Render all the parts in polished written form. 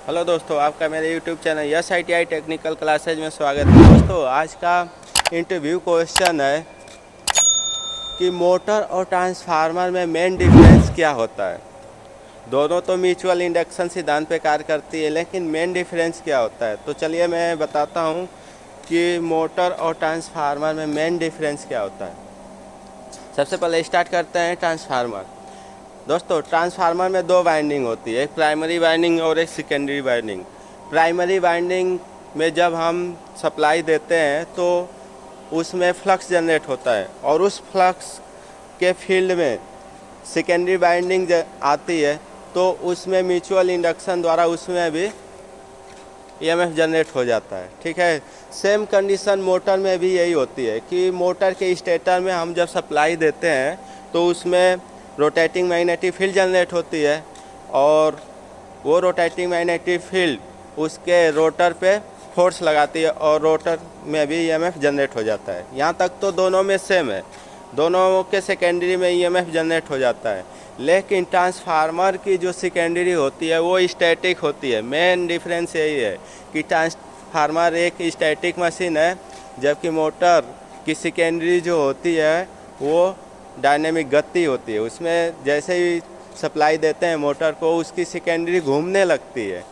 Hello दोस्तों, आपका मेरे YouTube channel yes I T I technical classes में स्वागत है। दोस्तों, आज का इंटरव्यू क्वेश्चन है कि मोटर और ट्रांसफार्मर में मेन डिफरेंस क्या होता है। दोनों तो म्यूचुअल इंडक्शन सिद्धांत पे कार्य करती है, लेकिन मेन डिफरेंस क्या होता है। तो चलिए मैं बताता हूँ कि मोटर और ट्रांसफार्मर में मेन डिफरेंस क्या होता है। सबसे पहले स्टार्ट करते हैं ट्रांसफार्मर। दोस्तों, ट्रांसफार्मर में दो वाइंडिंग होती है, एक प्राइमरी वाइंडिंग और एक सेकेंडरी वाइंडिंग। प्राइमरी वाइंडिंग में जब हम सप्लाई देते हैं तो उसमें फ्लक्स जनरेट होता है और उस फ्लक्स के फील्ड में सेकेंडरी वाइंडिंग आती है तो उसमें म्यूचुअल इंडक्शन द्वारा उसमें भी ईएमएफ जनरेट हो जाता है। ठीक है, सेम कंडीशन मोटर में भी यही होती है कि मोटर के स्टेटर में हम जब सप्लाई देते हैं तो उसमें रोटेटिंग मैग्नेटिक फील्ड जनरेट होती है और वो रोटेटिंग मैग्नेटिक फील्ड उसके रोटर पे फोर्स लगाती है और रोटर में भी ईएमएफ जनरेट हो जाता है। यहाँ तक तो दोनों में सेम है, दोनों के सेकेंडरी में ईएमएफ जनरेट हो जाता है। लेकिन ट्रांसफार्मर की जो सेकेंडरी होती है वो स्टैटिक होती है। मेन डिफरेंस यही है कि ट्रांसफार्मर एक स्टैटिक मशीन है, जबकि मोटर की सेकेंडरी जो होती है वो डायनेमिक गति होती है। उसमें जैसे ही सप्लाई देते हैं मोटर को, उसकी सेकेंडरी घूमने लगती है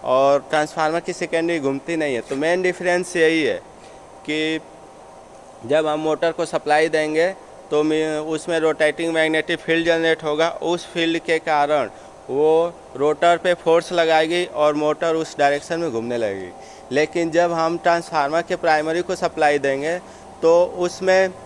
और ट्रांसफार्मर की सेकेंडरी घूमती नहीं है। तो मेन डिफरेंस यही है कि जब हम मोटर को सप्लाई देंगे तो उसमें रोटेटिंग मैग्नेटिक फील्ड जनरेट होगा। उस फील्ड के कारण वो रोटर पे फोर्स लगाएगी और मोटर उस डायरेक्शन में घूमने लगेगी। लेकिन जब हम ट्रांसफार्मर के प्राइमरी को सप्लाई देंगे तो उसमें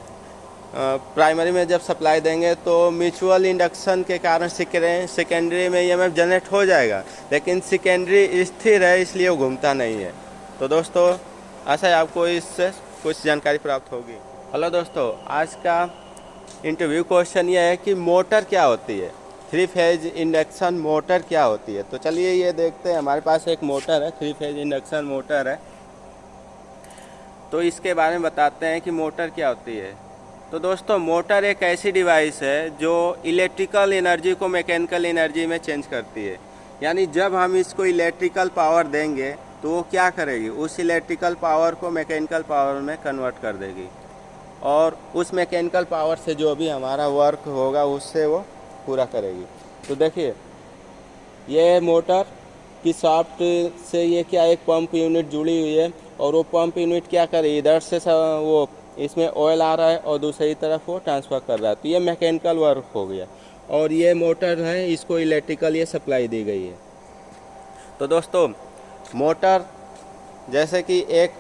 प्राइमरी में जब सप्लाई देंगे तो म्यूचुअल इंडक्शन के कारण सेकेंडरी में ईएमएफ जनरेट हो जाएगा, लेकिन सेकेंडरी स्थिर है इसलिए वो घूमता नहीं है। तो दोस्तों, आशा है आपको इससे कुछ जानकारी प्राप्त होगी। हेलो दोस्तों, आज का इंटरव्यू क्वेश्चन ये है कि मोटर क्या होती है, थ्री फेज इंडक्शन मोटर क्या होती है। तो चलिए ये देखते हैं। हमारे पास एक मोटर है, थ्री फेज इंडक्शन मोटर है, तो इसके बारे में बताते हैं कि मोटर क्या होती है। तो दोस्तों, मोटर एक ऐसी डिवाइस है जो इलेक्ट्रिकल एनर्जी को मैकेनिकल एनर्जी में चेंज करती है। यानी जब हम इसको इलेक्ट्रिकल पावर देंगे तो वो क्या करेगी, उस इलेक्ट्रिकल पावर को मैकेनिकल पावर में कन्वर्ट कर देगी और उस मैकेनिकल पावर से जो भी हमारा वर्क होगा उससे वो पूरा करेगी। तो देखिए, ये मोटर की शाफ्ट से ये क्या एक पंप यूनिट जुड़ी हुई है और वो पंप यूनिट क्या करे, इधर से वो इसमें ऑयल आ रहा है और दूसरी तरफ वो ट्रांसफ़र कर रहा है। तो ये मैकेनिकल वर्क हो गया और ये मोटर है, इसको इलेक्ट्रिकल ये सप्लाई दी गई है। तो दोस्तों, मोटर जैसे कि एक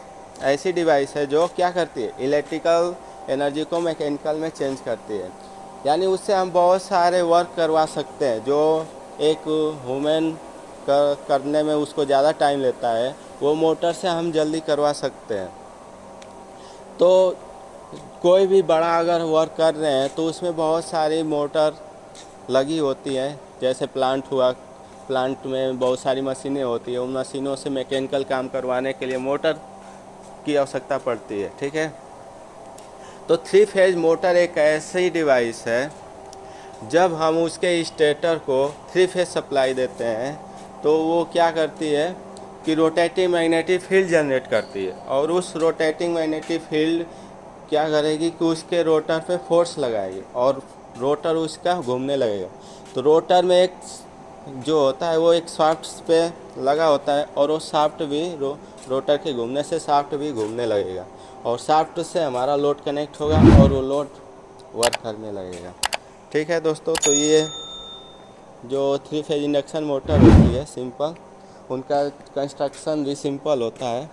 ऐसी डिवाइस है जो क्या करती है, इलेक्ट्रिकल एनर्जी को मैकेनिकल में चेंज करती है। यानी उससे हम बहुत सारे वर्क करवा सकते हैं जो एक ह्यूमन करने में उसको ज़्यादा टाइम लेता है, वो मोटर से हम जल्दी करवा सकते हैं। तो कोई भी बड़ा अगर वर्क कर रहे हैं तो उसमें बहुत सारी मोटर लगी होती हैं। जैसे प्लांट हुआ, प्लांट में बहुत सारी मशीनें होती है, उन मशीनों से मैकेनिकल काम करवाने के लिए मोटर की आवश्यकता पड़ती है। ठीक है, तो थ्री फेज मोटर एक ऐसी डिवाइस है, जब हम उसके स्टेटर को थ्री फेज सप्लाई देते हैं तो वो क्या करती है कि रोटेटिंग मैग्नेटिक फील्ड जनरेट करती है और उस रोटेटिंग मैग्नेटिक फील्ड क्या करेगी कि उसके रोटर पे फोर्स लगाएगी और रोटर उसका घूमने लगेगा। तो रोटर में एक जो होता है वो एक शाफ्ट पे लगा होता है और वो शाफ्ट भी रोटर के घूमने से शाफ्ट भी घूमने लगेगा और शाफ्ट से हमारा लोड कनेक्ट होगा और वो लोड वर्क करने लगेगा। ठीक है दोस्तों, तो ये जो थ्री फेज इंडक्शन मोटर होती है सिंपल, उनका कंस्ट्रक्शन भी सिंपल होता है।